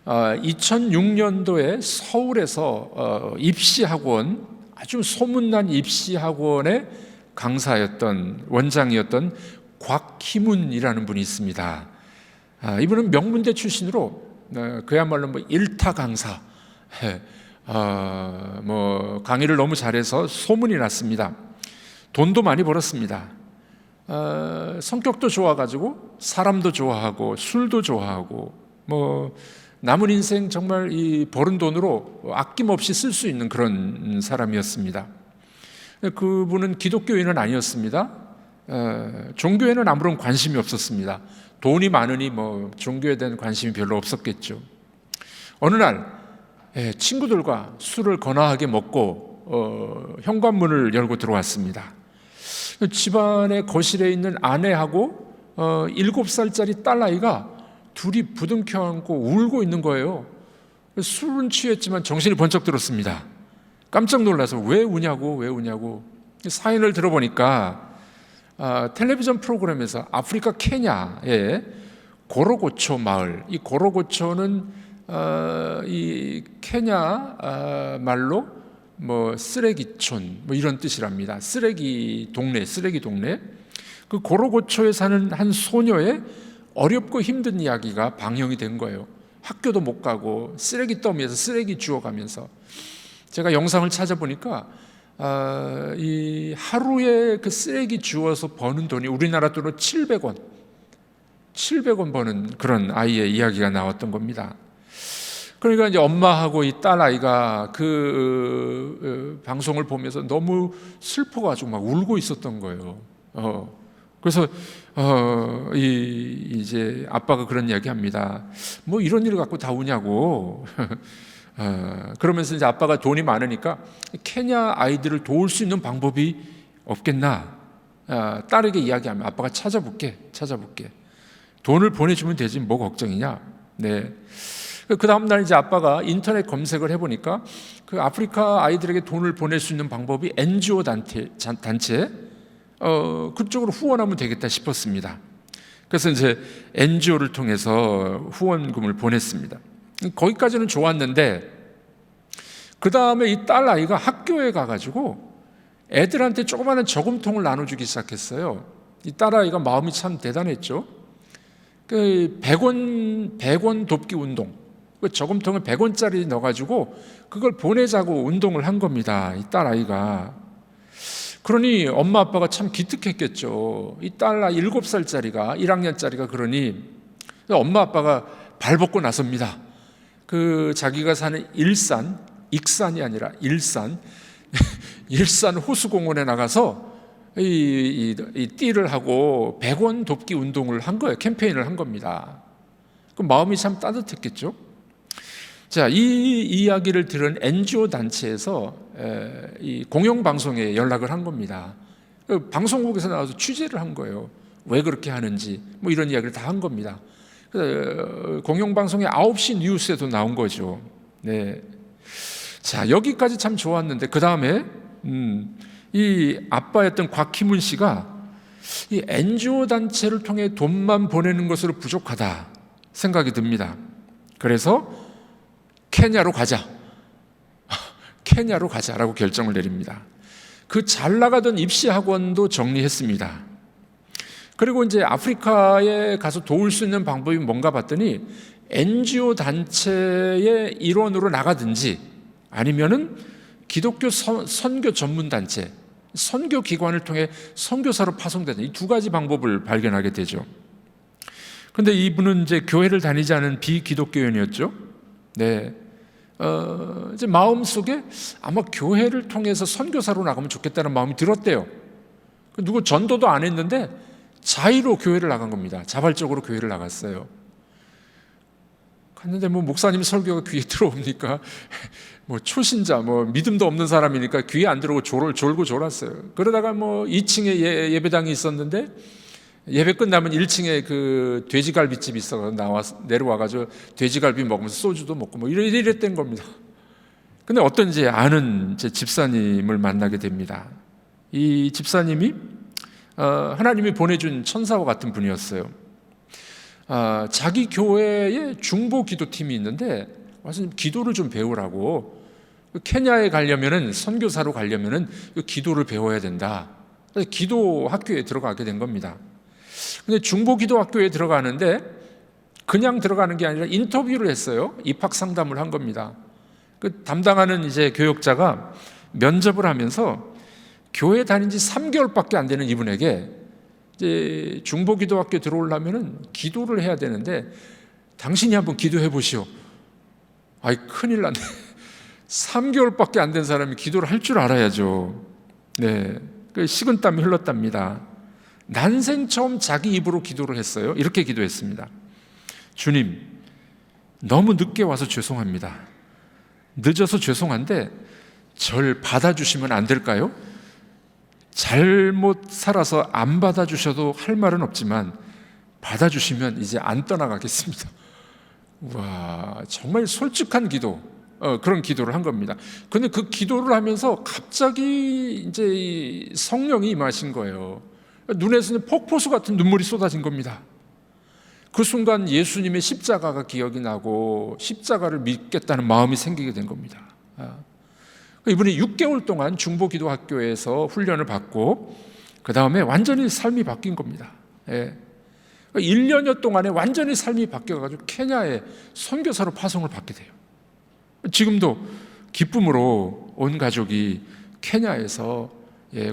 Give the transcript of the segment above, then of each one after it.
2006년도에 서울에서 입시학원, 아주 소문난 입시학원의 강사였던, 원장이었던 곽희문이라는 분이 있습니다. 이분은 명문대 출신으로 그야말로 일타 강사, 강의를 너무 잘해서 소문이 났습니다. 돈도 많이 벌었습니다. 성격도 좋아가지고 사람도 좋아하고 술도 좋아하고 남은 인생 정말 이 벌은 돈으로 아낌없이 쓸 수 있는 그런 사람이었습니다. 그분은 기독교인은 아니었습니다. 종교에는 아무런 관심이 없었습니다. 돈이 많으니 종교에 대한 관심이 별로 없었겠죠. 어느 날 친구들과 술을 거나하게 먹고 현관문을 열고 들어왔습니다. 집안의 거실에 있는 아내하고 7살짜리 딸아이가 둘이 부둥켜 안고 울고 있는 거예요. 술은 취했지만 정신이 번쩍 들었습니다. 깜짝 놀라서 왜 우냐고 사연을 들어보니까 텔레비전 프로그램에서 아프리카 케냐의 고로고초 마을, 이 고로고초는 이 케냐 말로 쓰레기촌 이런 뜻이랍니다. 쓰레기 동네. 그 고로고초에 사는 한 소녀의 어렵고 힘든 이야기가 방영이 된 거예요. 학교도 못 가고 쓰레기 더미에서 쓰레기 주워가면서. 제가 영상을 찾아보니까 이 하루에 그 쓰레기 주워서 버는 돈이 우리나라 돈으로 700원 버는 그런 아이의 이야기가 나왔던 겁니다. 그러니까 이제 엄마하고 이 딸아이가 그 방송을 보면서 너무 슬퍼가지고 막 울고 있었던 거예요. 그래서 이제 아빠가 그런 이야기 합니다. 이런 일을 갖고 다 우냐고. 그러면서 이제 아빠가 돈이 많으니까 케냐 아이들을 도울 수 있는 방법이 없겠나. 딸에게 이야기하면 아빠가 찾아볼게. 돈을 보내주면 되지 뭐 걱정이냐. 네. 그 다음날 이제 아빠가 인터넷 검색을 해보니까 그 아프리카 아이들에게 돈을 보낼 수 있는 방법이 NGO 단체 그쪽으로 후원하면 되겠다 싶었습니다. 그래서 이제 NGO를 통해서 후원금을 보냈습니다. 거기까지는 좋았는데 그 다음에 이 딸아이가 학교에 가가지고 애들한테 조그마한 저금통을 나눠주기 시작했어요. 이 딸아이가 마음이 참 대단했죠. 그 100원 돕기 운동, 그 저금통에 100원짜리 넣어가지고 그걸 보내자고 운동을 한 겁니다. 이 딸아이가. 그러니 엄마 아빠가 참 기특했겠죠. 이 딸아이 7살짜리가 1학년짜리가 그러니 엄마 아빠가 발벗고 나섭니다. 그 자기가 사는 익산이 아니라 일산 호수공원에 나가서 이 띠를 하고 100원 돕기 운동을 한 거예요. 캠페인을 한 겁니다. 그 마음이 참 따뜻했겠죠. 자, 이 이야기를 들은 NGO 단체에서 이 공영방송에 연락을 한 겁니다. 방송국에서 나와서 취재를 한 거예요. 왜 그렇게 하는지 이런 이야기를 다 한 겁니다. 공영방송의 9시 뉴스에도 나온 거죠. 네. 자, 여기까지 참 좋았는데 그 다음에 이 아빠였던 곽희문 씨가 이 NGO 단체를 통해 돈만 보내는 것으로 부족하다 생각이 듭니다. 그래서 케냐로 가자라고 결정을 내립니다. 그 잘 나가던 입시학원도 정리했습니다. 그리고 이제 아프리카에 가서 도울 수 있는 방법이 뭔가 봤더니 NGO 단체의 일원으로 나가든지 아니면은 기독교 선교 전문 단체, 선교 기관을 통해 선교사로 파송되는 이 두 가지 방법을 발견하게 되죠. 그런데 이분은 이제 교회를 다니지 않은 비기독교인이었죠. 네. 이제 마음속에 아마 교회를 통해서 선교사로 나가면 좋겠다는 마음이 들었대요. 누구 전도도 안 했는데 자의로 교회를 나간 겁니다. 자발적으로 교회를 나갔어요. 갔는데 목사님 설교가 귀에 들어옵니까? 초신자, 믿음도 없는 사람이니까 귀에 안 들어오고 졸고 졸았어요. 그러다가 2층에 예배당이 있었는데 예배 끝나면 1층에 그 돼지갈비집이 있어 내려와가지고 돼지갈비 먹으면서 소주도 먹고 이랬던 겁니다. 근데 어떤 이제 아는 제 집사님을 만나게 됩니다. 이 집사님이 하나님이 보내준 천사와 같은 분이었어요. 자기 교회에 중보 기도팀이 있는데 와서 기도를 좀 배우라고. 케냐에 가려면은, 선교사로 가려면은 기도를 배워야 된다. 그래서 기도 학교에 들어가게 된 겁니다. 근데 중보 기도 학교에 들어가는데 그냥 들어가는 게 아니라 인터뷰를 했어요. 입학 상담을 한 겁니다. 그 담당하는 이제 교역자가 면접을 하면서 교회 다닌 지 3개월밖에 안 되는 이분에게 이제 중보 기도 학교에 들어오려면은 기도를 해야 되는데 당신이 한번 기도해 보시오. 아이, 큰일 났네. 3개월밖에 안 된 사람이 기도를 할 줄 알아야죠. 네, 그 식은땀이 흘렀답니다. 난생 처음 자기 입으로 기도를 했어요. 이렇게 기도했습니다. 주님, 너무 늦게 와서 죄송합니다. 늦어서 죄송한데 절 받아주시면 안 될까요? 잘못 살아서 안 받아주셔도 할 말은 없지만 받아주시면 이제 안 떠나가겠습니다. 와, 정말 솔직한 기도, 그런 기도를 한 겁니다. 근데 그 기도를 하면서 갑자기 이제 성령이 임하신 거예요. 눈에서는 폭포수 같은 눈물이 쏟아진 겁니다. 그 순간 예수님의 십자가가 기억이 나고 십자가를 믿겠다는 마음이 생기게 된 겁니다. 이분이 6개월 동안 중보기도학교에서 훈련을 받고 그 다음에 완전히 삶이 바뀐 겁니다. 1년여 동안에 완전히 삶이 바뀌어가지고 케냐에 선교사로 파송을 받게 돼요. 지금도 기쁨으로 온 가족이 케냐에서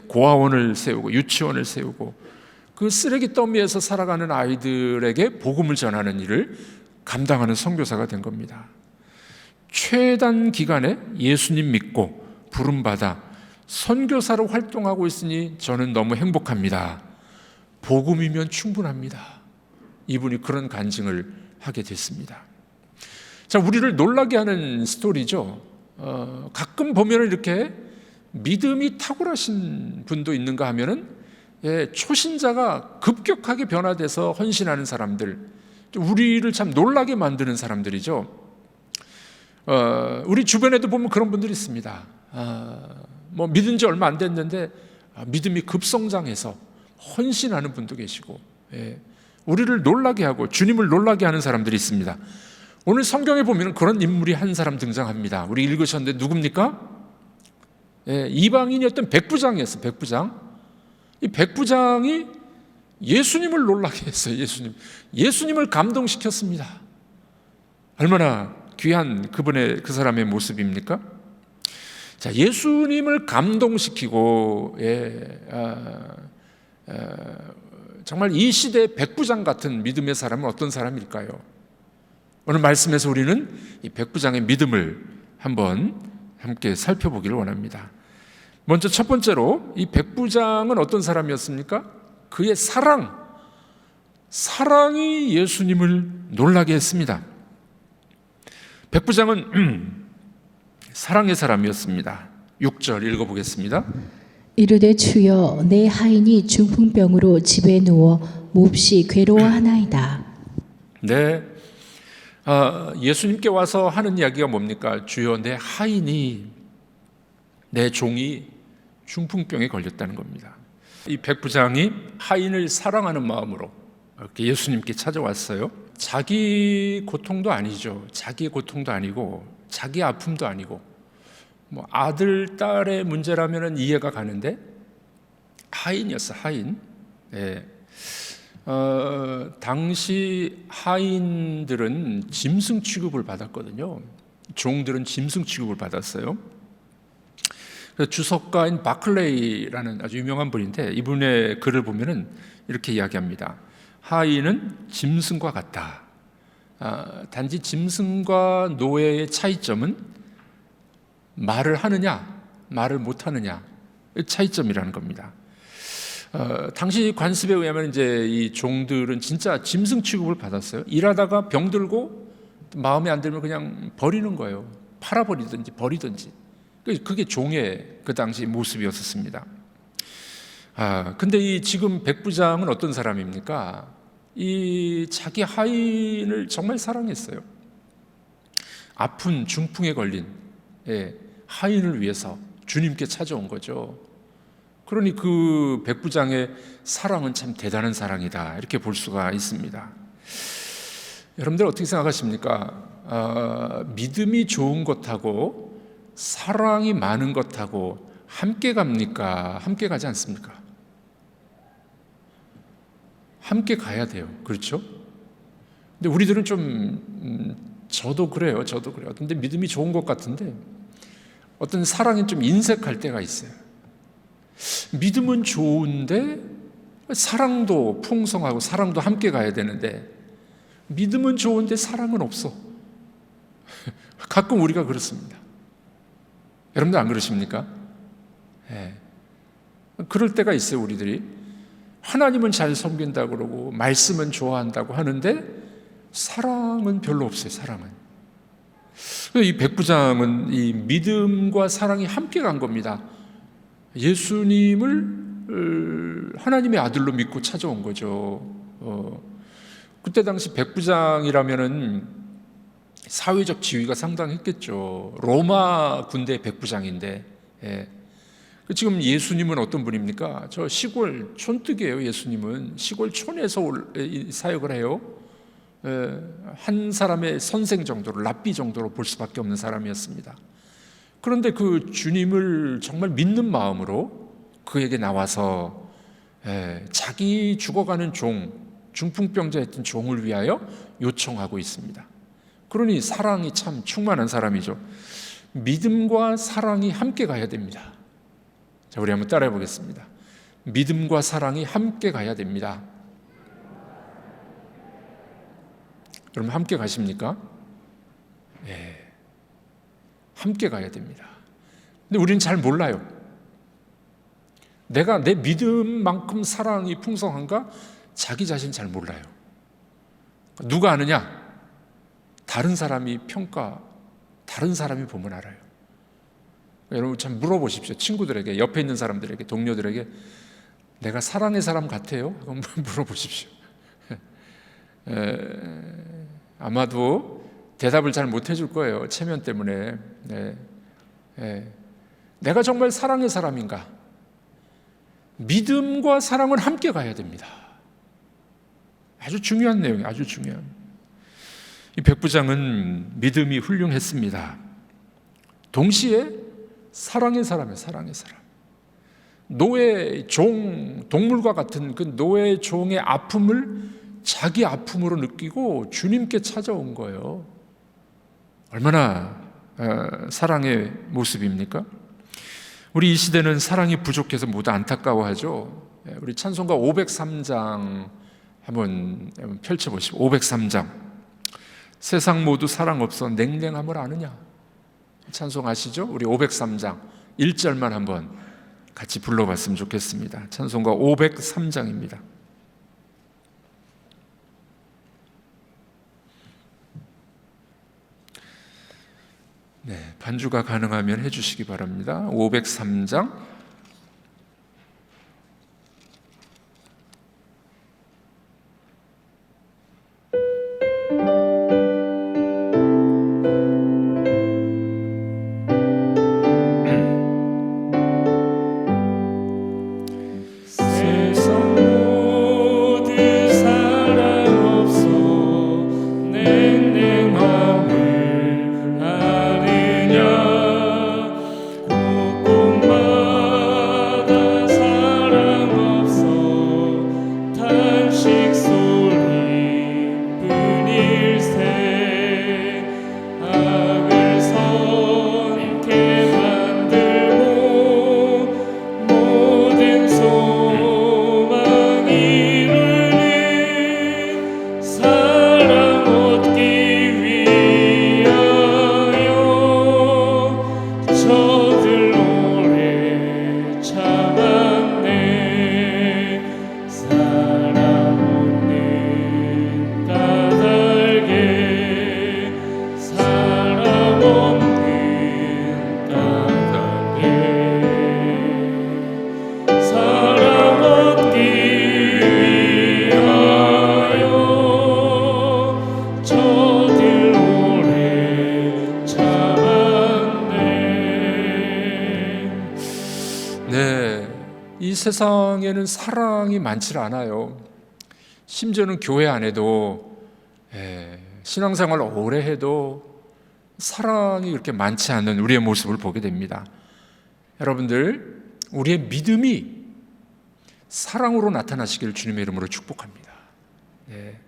고아원을 세우고 유치원을 세우고 그 쓰레기 더미에서 살아가는 아이들에게 복음을 전하는 일을 감당하는 선교사가 된 겁니다. 최단 기간에 예수님 믿고 부름받아 선교사로 활동하고 있으니 저는 너무 행복합니다. 복음이면 충분합니다. 이분이 그런 간증을 하게 됐습니다. 자, 우리를 놀라게 하는 스토리죠. 가끔 보면 이렇게 믿음이 탁월하신 분도 있는가 하면은 초신자가 급격하게 변화돼서 헌신하는 사람들, 우리를 참 놀라게 만드는 사람들이죠. 우리 주변에도 보면 그런 분들이 있습니다. 뭐 믿은 지 얼마 안 됐는데 믿음이 급성장해서 헌신하는 분도 계시고, 우리를 놀라게 하고 주님을 놀라게 하는 사람들이 있습니다. 오늘 성경에 보면 그런 인물이 한 사람 등장합니다. 우리 읽으셨는데 누굽니까? 이방인이었던 백부장이었어요. 백부장. 이 백부장이 예수님을 놀라게 했어요. 예수님을 감동시켰습니다. 얼마나 귀한 그 사람의 모습입니까? 자, 예수님을 감동시키고 정말 이 시대의 백부장 같은 믿음의 사람은 어떤 사람일까요? 오늘 말씀에서 우리는 이 백부장의 믿음을 한번 함께 살펴보기를 원합니다. 먼저 첫 번째로 이 백부장은 어떤 사람이었습니까? 그의 사랑이 예수님을 놀라게 했습니다. 백부장은 사랑의 사람이었습니다. 6절 읽어보겠습니다. 이르되 주여 내 하인이 중풍병으로 집에 누워 몹시 괴로워하나이다. 네, 예수님께 와서 하는 이야기가 뭡니까? 주여 내 하인이, 내 종이 중풍병에 걸렸다는 겁니다. 이 백부장이 하인을 사랑하는 마음으로 이렇게 예수님께 찾아왔어요. 자기 고통도 아니죠. 자기의 고통도 아니고 자기 아픔도 아니고 뭐 아들, 딸의 문제라면 이해가 가는데 하인이었어, 하인. 당시 하인들은 짐승 취급을 받았거든요. 종들은 짐승 취급을 받았어요. 주석가인 바클레이라는 아주 유명한 분인데 이분의 글을 보면은 이렇게 이야기합니다. 하인은 짐승과 같다. 단지 짐승과 노예의 차이점은 말을 하느냐, 말을 못하느냐 차이점이라는 겁니다. 당시 관습에 의하면 이제 이 종들은 진짜 짐승 취급을 받았어요. 일하다가 병들고 마음에 안 들면 그냥 버리는 거예요. 팔아버리든지 버리든지. 그게 종의 그 당시 모습이었습니다. 근데 이 지금 백부장은 어떤 사람입니까? 이 자기 하인을 정말 사랑했어요. 아픈 중풍에 걸린 하인을 위해서 주님께 찾아온 거죠. 그러니 그 백부장의 사랑은 참 대단한 사랑이다, 이렇게 볼 수가 있습니다. 여러분들 어떻게 생각하십니까? 믿음이 좋은 것하고 사랑이 많은 것하고 함께 갑니까? 함께 가지 않습니까? 함께 가야 돼요. 그렇죠? 근데 우리들은 좀 저도 그래요. 근데 믿음이 좋은 것 같은데 어떤 사랑이 좀 인색할 때가 있어요. 믿음은 좋은데 사랑도 풍성하고 사랑도 함께 가야 되는데 믿음은 좋은데 사랑은 없어. 가끔 우리가 그렇습니다. 여러분들 안 그러십니까? 네. 그럴 때가 있어요. 우리들이 하나님은 잘 섬긴다고 그러고 말씀은 좋아한다고 하는데 사랑은 별로 없어요. 사랑은. 이 백부장은 이 믿음과 사랑이 함께 간 겁니다. 예수님을 하나님의 아들로 믿고 찾아온 거죠. 그때 당시 백부장이라면은 사회적 지위가 상당했겠죠. 로마 군대 백부장인데, 지금 예수님은 어떤 분입니까? 저 시골 촌뜨기예요. 예수님은 시골 촌에서 사역을 해요. 한 사람의 선생 정도로, 랍비 정도로 볼 수밖에 없는 사람이었습니다. 그런데 그 주님을 정말 믿는 마음으로 그에게 나와서 자기 죽어가는 중풍병자였던 종을 위하여 요청하고 있습니다. 그러니 사랑이 참 충만한 사람이죠. 믿음과 사랑이 함께 가야 됩니다. 자, 우리 한번 따라해 보겠습니다. 믿음과 사랑이 함께 가야 됩니다. 여러분 함께 가십니까? 네, 함께 가야 됩니다. 근데 우리는 잘 몰라요. 내가 내 믿음만큼 사랑이 풍성한가? 자기 자신 잘 몰라요. 누가 아느냐? 다른 사람이 평가, 다른 사람이 보면 알아요. 여러분 참 물어보십시오. 친구들에게, 옆에 있는 사람들에게, 동료들에게 내가 사랑의 사람 같아요? 한번 물어보십시오. 아마도 대답을 잘 못 해줄 거예요. 체면 때문에. 내가 정말 사랑의 사람인가? 믿음과 사랑은 함께 가야 됩니다. 아주 중요한 내용이에요. 아주 중요한. 이 백부장은 믿음이 훌륭했습니다. 동시에 사랑의 사람이에요. 사랑의 사람. 노예 종, 동물과 같은 그 노예 종의 아픔을 자기 아픔으로 느끼고 주님께 찾아온 거예요. 얼마나 사랑의 모습입니까? 우리 이 시대는 사랑이 부족해서 모두 안타까워하죠. 우리 찬송가 503장 한번 펼쳐보시죠. 503장. 세상 모두 사랑 없어 냉랭함을 아느냐. 찬송 아시죠? 우리 503장 1절만 한번 같이 불러봤으면 좋겠습니다. 찬송가 503장입니다. 네, 반주가 가능하면 해주시기 바랍니다. 503장. 이 세상에는 사랑이 많지 않아요. 심지어는 교회 안에도 신앙생활을 오래 해도 사랑이 그렇게 많지 않은 우리의 모습을 보게 됩니다. 여러분들, 우리의 믿음이 사랑으로 나타나시기를 주님의 이름으로 축복합니다. 네.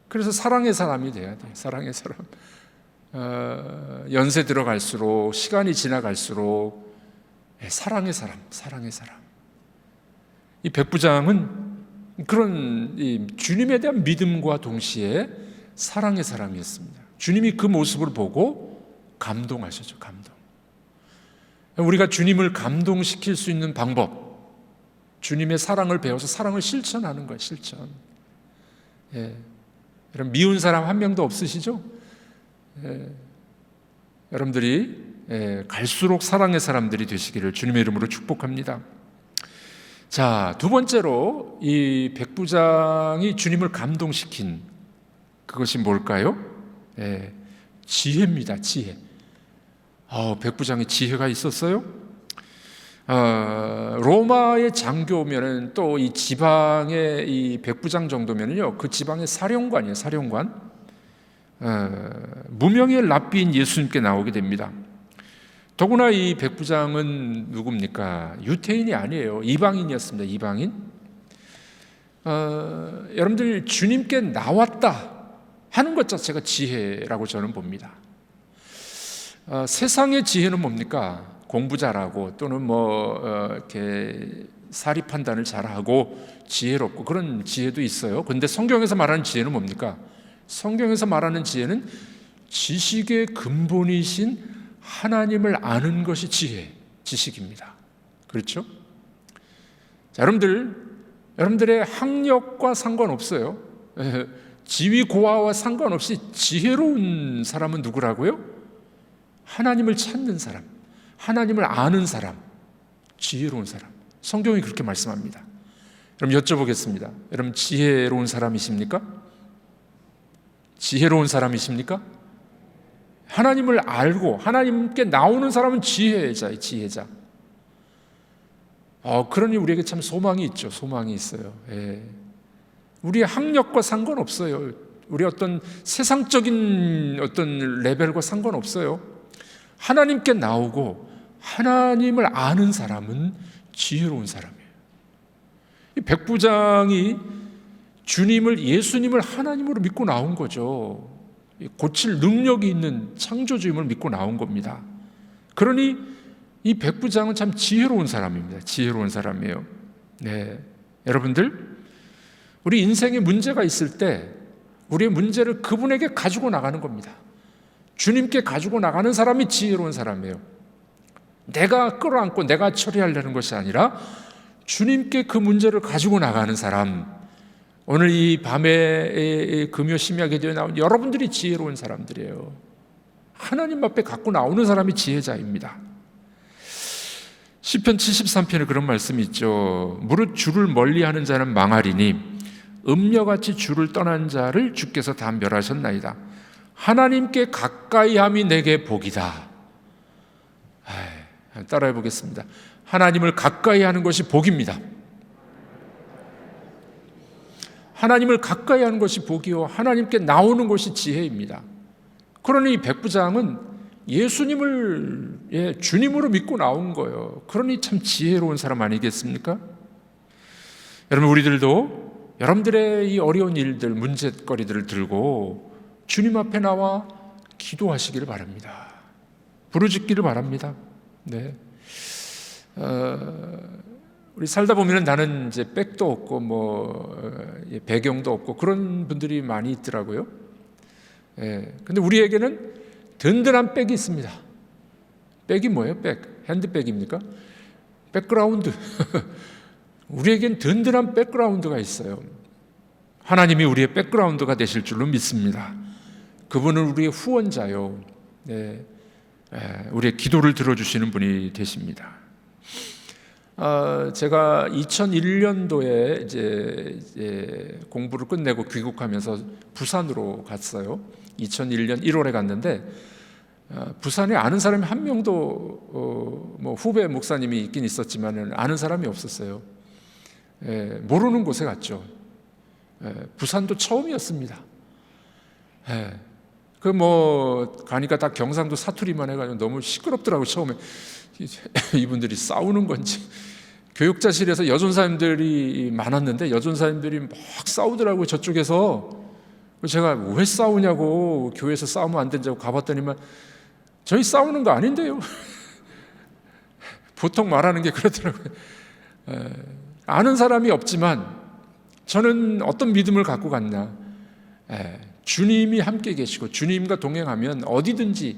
그래서 사랑의 사람이 돼야 돼요. 사랑의 사람. 연세 들어갈수록, 시간이 지나갈수록 사랑의 사람, 사랑의 사람. 이 백부장은 그런 이 주님에 대한 믿음과 동시에 사랑의 사람이었습니다. 주님이 그 모습을 보고 감동하셨죠. 감동. 우리가 주님을 감동시킬 수 있는 방법, 주님의 사랑을 배워서 사랑을 실천하는 거예요. 실천. 예. 여러분, 미운 사람 한 명도 없으시죠? 예. 여러분들이 갈수록 사랑의 사람들이 되시기를 주님의 이름으로 축복합니다. 자, 두 번째로 이 백부장이 주님을 감동시킨 그것이 뭘까요? 지혜입니다. 지혜. 백부장에 지혜가 있었어요? 로마의 장교면은 또 이 지방의 이 백부장 정도면은요, 그 지방의 사령관이에요. 사령관. 무명의 랍비인 예수님께 나오게 됩니다. 더구나 이 백부장은 누굽니까? 유태인이 아니에요. 이방인이었습니다. 이방인. 여러분들, 주님께 나왔다 하는 것 자체가 지혜라고 저는 봅니다. 세상의 지혜는 뭡니까? 공부 잘하고 또는 이렇게 사리 판단을 잘하고 지혜롭고 그런 지혜도 있어요. 그런데 성경에서 말하는 지혜는 뭡니까? 성경에서 말하는 지혜는 지식의 근본이신 하나님을 아는 것이 지식입니다. 그렇죠? 자, 여러분들의 학력과 상관없어요. 지위 고하와 상관없이 지혜로운 사람은 누구라고요? 하나님을 찾는 사람, 하나님을 아는 사람, 지혜로운 사람. 성경이 그렇게 말씀합니다. 그럼 여쭤보겠습니다. 여러분, 지혜로운 사람이십니까? 지혜로운 사람이십니까? 하나님을 알고 하나님께 나오는 사람은 지혜자예요. 지혜자. 그러니 우리에게 참 소망이 있죠. 소망이 있어요. 우리의 학력과 상관없어요. 우리 어떤 세상적인 어떤 레벨과 상관없어요. 하나님께 나오고 하나님을 아는 사람은 지혜로운 사람이에요. 이 백부장이 예수님을 하나님으로 믿고 나온 거죠. 고칠 능력이 있는 창조주임을 믿고 나온 겁니다. 그러니 이 백부장은 참 지혜로운 사람입니다. 지혜로운 사람이에요. 네, 여러분들, 우리 인생에 문제가 있을 때 우리의 문제를 그분에게 가지고 나가는 겁니다. 주님께 가지고 나가는 사람이 지혜로운 사람이에요. 내가 끌어안고 내가 처리하려는 것이 아니라 주님께 그 문제를 가지고 나가는 사람. 오늘 이 밤에 금요 심야기도에 나온 여러분들이 지혜로운 사람들이에요. 하나님 앞에 갖고 나오는 사람이 지혜자입니다. 시편 73편에 그런 말씀이 있죠. 무릇 주를 멀리하는 자는 망하리니 음녀같이 주를 떠난 자를 주께서 다 멸하셨나이다. 하나님께 가까이함이 내게 복이다. 따라해 보겠습니다. 하나님을 가까이하는 것이 복입니다. 하나님을 가까이하는 것이 복이요 하나님께 나오는 것이 지혜입니다. 그러니 이 백부장은 예수님을 주님으로 믿고 나온 거예요. 그러니 참 지혜로운 사람 아니겠습니까? 여러분, 우리들도 여러분들의 이 어려운 일들, 문제거리들을 들고 주님 앞에 나와 기도하시기를 바랍니다. 부르짖기를 바랍니다. 네. 우리 살다 보면 나는 이제 백도 없고 배경도 없고 그런 분들이 많이 있더라고요. 근데 우리에게는 든든한 백이 있습니다. 백이 뭐예요? 백. 핸드백입니까? 백그라운드. 우리에겐 든든한 백그라운드가 있어요. 하나님이 우리의 백그라운드가 되실 줄로 믿습니다. 그분은 우리의 후원자요. 네. 우리의 기도를 들어주시는 분이 되십니다. 제가 2001년도에 이제 공부를 끝내고 귀국하면서 부산으로 갔어요. 2001년 1월에 갔는데 부산에 아는 사람이 한 명도 뭐 후배 목사님이 있긴 있었지만 아는 사람이 없었어요. 모르는 곳에 갔죠. 부산도 처음이었습니다. 그 뭐 가니까 다 경상도 사투리만 해가지고 너무 시끄럽더라고. 처음에 이분들이 싸우는 건지. 교육자실에서 여전사님들이 많았는데 여전사님들이 막 싸우더라고요, 저쪽에서. 제가 왜 싸우냐고, 교회에서 싸우면 안 된다고 가봤더니만 저희 싸우는 거 아닌데요. 보통 말하는 게 그렇더라고요. 아는 사람이 없지만 저는 어떤 믿음을 갖고 갔나, 주님이 함께 계시고 주님과 동행하면 어디든지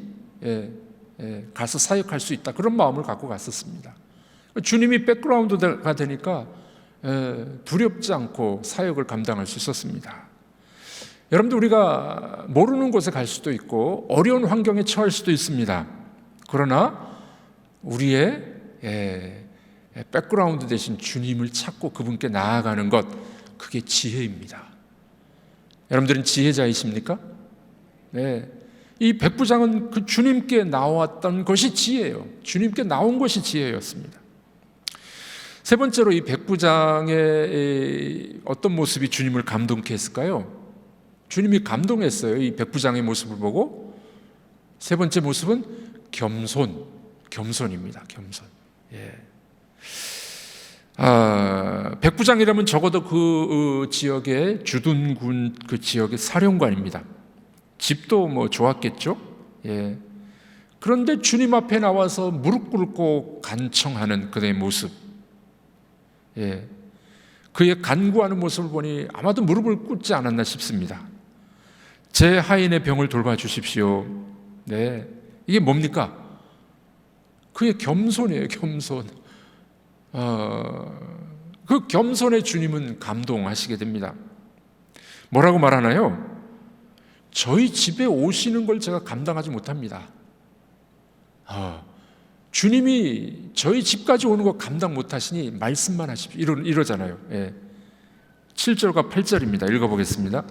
가서 사역할 수 있다, 그런 마음을 갖고 갔었습니다. 주님이 백그라운드가 되니까 두렵지 않고 사역을 감당할 수 있었습니다. 여러분들, 우리가 모르는 곳에 갈 수도 있고 어려운 환경에 처할 수도 있습니다. 그러나 우리의 백그라운드 대신 주님을 찾고 그분께 나아가는 것, 그게 지혜입니다. 여러분들은 지혜자이십니까? 네. 이 백부장은 그 주님께 나왔던 것이 지혜예요. 주님께 나온 것이 지혜였습니다. 세 번째로, 이 백부장의 어떤 모습이 주님을 감동케 했을까요? 주님이 감동했어요, 이 백부장의 모습을 보고. 세 번째 모습은 겸손입니다. 겸손. 백부장이라면 적어도 그 지역의 주둔군, 그 지역의 사령관입니다. 집도 뭐 좋았겠죠. 그런데 주님 앞에 나와서 무릎 꿇고 간청하는 그의 모습, 그의 간구하는 모습을 보니 아마도 무릎을 꿇지 않았나 싶습니다. 제 하인의 병을 돌봐주십시오. 네, 이게 뭡니까? 그의 겸손이에요. 겸손. 그 겸손의 주님은 감동하시게 됩니다. 뭐라고 말하나요? 저희 집에 오시는 걸 제가 감당하지 못합니다. 주님이 저희 집까지 오는 거 감당 못하시니 말씀만 하십시오, 이러잖아요. 7절과 8절입니다. 읽어보겠습니다.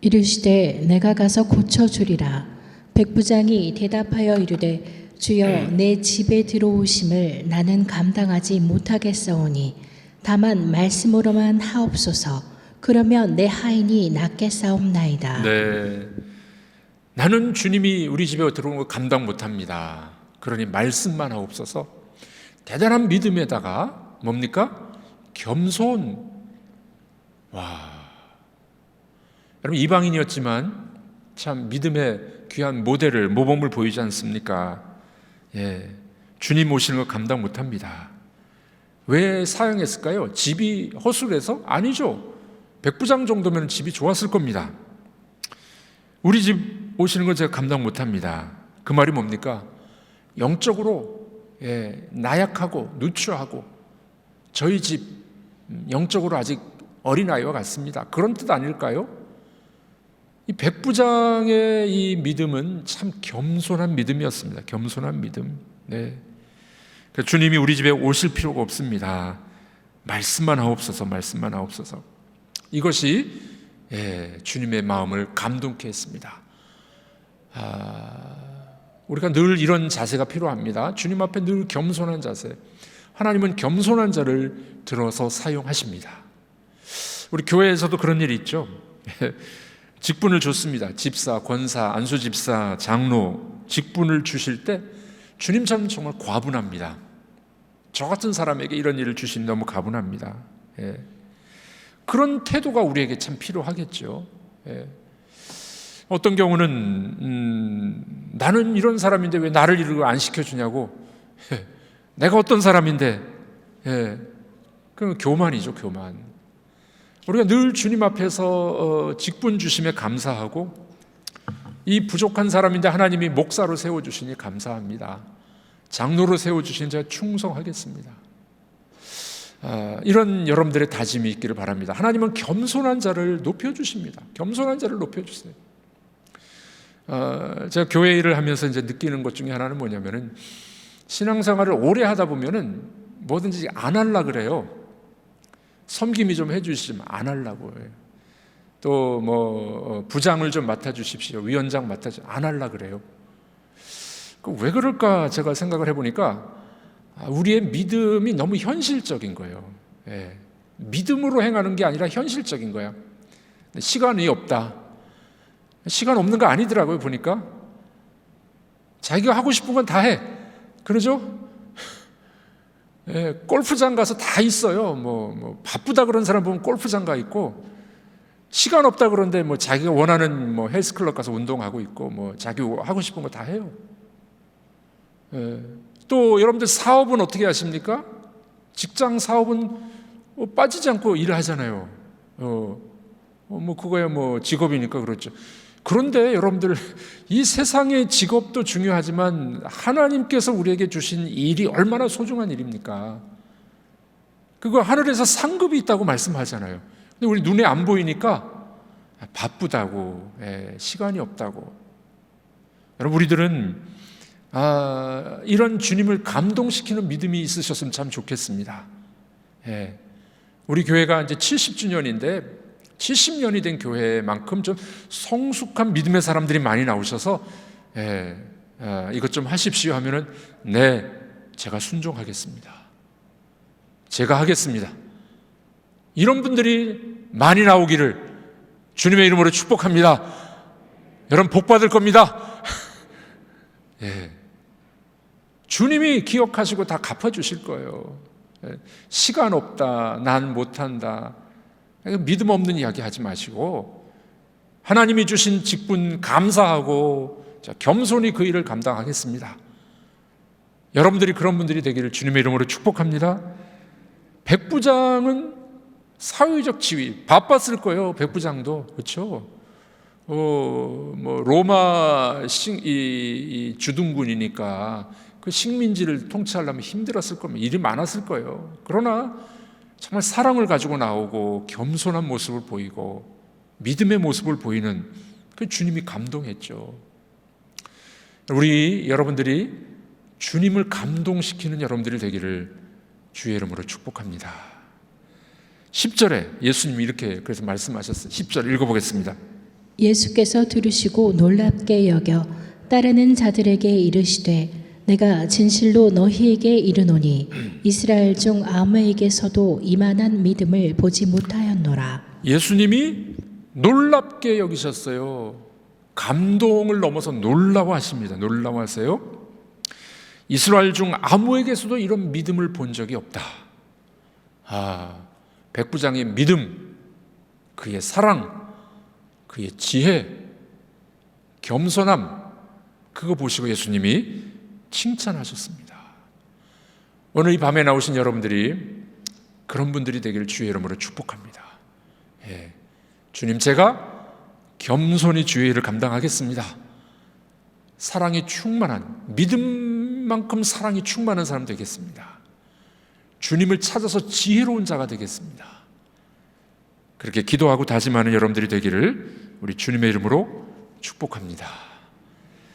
이르시되 내가 가서 고쳐주리라. 백부장이 대답하여 이르되 주여, 내 집에 들어오심을 나는 감당하지 못하겠사오니 다만 말씀으로만 하옵소서. 그러면 내 하인이 낫겠사옵나이다. 네, 나는 주님이 우리 집에 들어오는 거 감당 못합니다. 그러니 말씀만 하옵소서. 대단한 믿음에다가 뭡니까? 겸손. 여러분, 이방인이었지만 참 믿음의 귀한 모델을, 모범을 보이지 않습니까? 주님 오시는 거 감당 못합니다. 왜 사용했을까요? 집이 허술해서? 아니죠. 백부장 정도면 집이 좋았을 겁니다. 우리 집 오시는 거 제가 감당 못합니다. 그 말이 뭡니까? 영적으로 나약하고 누추하고 저희 집 영적으로 아직 어린아이와 같습니다. 그런 뜻 아닐까요? 이 백부장의 이 믿음은 참 겸손한 믿음이었습니다. 겸손한 믿음. 주님이 우리 집에 오실 필요가 없습니다. 말씀만 하옵소서, 말씀만 하옵소서. 이것이 주님의 마음을 감동케 했습니다. 우리가 늘 이런 자세가 필요합니다. 주님 앞에 늘 겸손한 자세. 하나님은 겸손한 자를 들어서 사용하십니다. 우리 교회에서도 그런 일이 있죠. 직분을 줬습니다. 집사, 권사, 안수집사, 장로 직분을 주실 때 주님처럼 정말 과분합니다. 저 같은 사람에게 이런 일을 주시니 너무 과분합니다. 그런 태도가 우리에게 참 필요하겠죠. 어떤 경우는 나는 이런 사람인데 왜 나를 이걸 안 시켜주냐고. 내가 어떤 사람인데. 그럼 교만이죠, 교만. 우리가 늘 주님 앞에서 직분 주심에 감사하고, 이 부족한 사람인데 하나님이 목사로 세워주시니 감사합니다. 장로로 세워주시니 제가 충성하겠습니다. 이런 여러분들의 다짐이 있기를 바랍니다. 하나님은 겸손한 자를 높여주십니다. 겸손한 자를 높여주세요. 제가 교회 일을 하면서 이제 느끼는 것 중에 하나는 뭐냐면은, 신앙생활을 오래 하다 보면은 뭐든지 안 하려 그래요. 섬김이 좀 해주시면 안 하려고 해요. 또 뭐 부장을 좀 맡아주십시오, 위원장 맡아주십시오, 안 하려 그래요. 왜 그럴까 제가 생각을 해보니까 우리의 믿음이 너무 현실적인 거예요. 믿음으로 행하는 게 아니라 현실적인 거야. 시간이 없다. 시간 없는 거 아니더라고요. 보니까 자기가 하고 싶은 건 다 해. 그러죠? 골프장 가서 다 있어요. 뭐 바쁘다 그런 사람 보면 골프장 가 있고, 시간 없다 그런데 뭐 자기가 원하는 뭐 헬스클럽 가서 운동하고 있고, 뭐 자기 하고 싶은 거 다 해요. 또 여러분들 사업은 어떻게 하십니까? 직장 사업은 빠지지 않고 일을 하잖아요. 뭐 그거야 뭐 직업이니까 그렇죠. 그런데 여러분들, 이 세상의 직업도 중요하지만 하나님께서 우리에게 주신 일이 얼마나 소중한 일입니까? 그거 하늘에서 상급이 있다고 말씀하잖아요. 근데 우리 눈에 안 보이니까 바쁘다고, 시간이 없다고. 여러분, 우리들은 이런 주님을 감동시키는 믿음이 있으셨으면 참 좋겠습니다. 우리 교회가 이제 70주년인데 70년이 된 교회만큼 좀 성숙한 믿음의 사람들이 많이 나오셔서 이것 좀 하십시오 하면은, 네, 제가 순종하겠습니다. 제가 하겠습니다. 이런 분들이 많이 나오기를 주님의 이름으로 축복합니다. 여러분 복 받을 겁니다. 주님이 기억하시고 다 갚아주실 거예요. 시간 없다, 난 못한다, 믿음 없는 이야기 하지 마시고 하나님이 주신 직분 감사하고 겸손히 그 일을 감당하겠습니다. 여러분들이 그런 분들이 되기를 주님의 이름으로 축복합니다. 백부장은 사회적 지위, 바빴을 거예요. 백부장도 그렇죠. 뭐 로마 이 주둔군이니까 그 식민지를 통치하려면 힘들었을 겁니다. 일이 많았을 거예요. 그러나 정말 사랑을 가지고 나오고 겸손한 모습을 보이고 믿음의 모습을 보이는 그 주님이 감동했죠. 우리 여러분들이 주님을 감동시키는 여러분들이 되기를 주의 이름으로 축복합니다. 10절에 예수님이 이렇게 그래서 말씀하셨어요. 10절 읽어보겠습니다. 예수께서 들으시고 놀랍게 여겨 따르는 자들에게 이르시되 내가 진실로 너희에게 이르노니 이스라엘 중 아무에게서도 이만한 믿음을 보지 못하였노라. 예수님이 놀랍게 여기셨어요. 감동을 넘어서 놀라워하십니다. 놀라워하세요. 이스라엘 중 아무에게서도 이런 믿음을 본 적이 없다. 백부장의 믿음, 그의 사랑, 그의 지혜, 겸손함, 그거 보시고 예수님이 칭찬하셨습니다. 오늘 이 밤에 나오신 여러분들이 그런 분들이 되기를 주의 이름으로 축복합니다. 주님, 제가 겸손히 주의 일을 감당하겠습니다. 사랑이 충만한, 믿음만큼 사랑이 충만한 사람 되겠습니다. 주님을 찾아서 지혜로운 자가 되겠습니다. 그렇게 기도하고 다짐하는 여러분들이 되기를 우리 주님의 이름으로 축복합니다.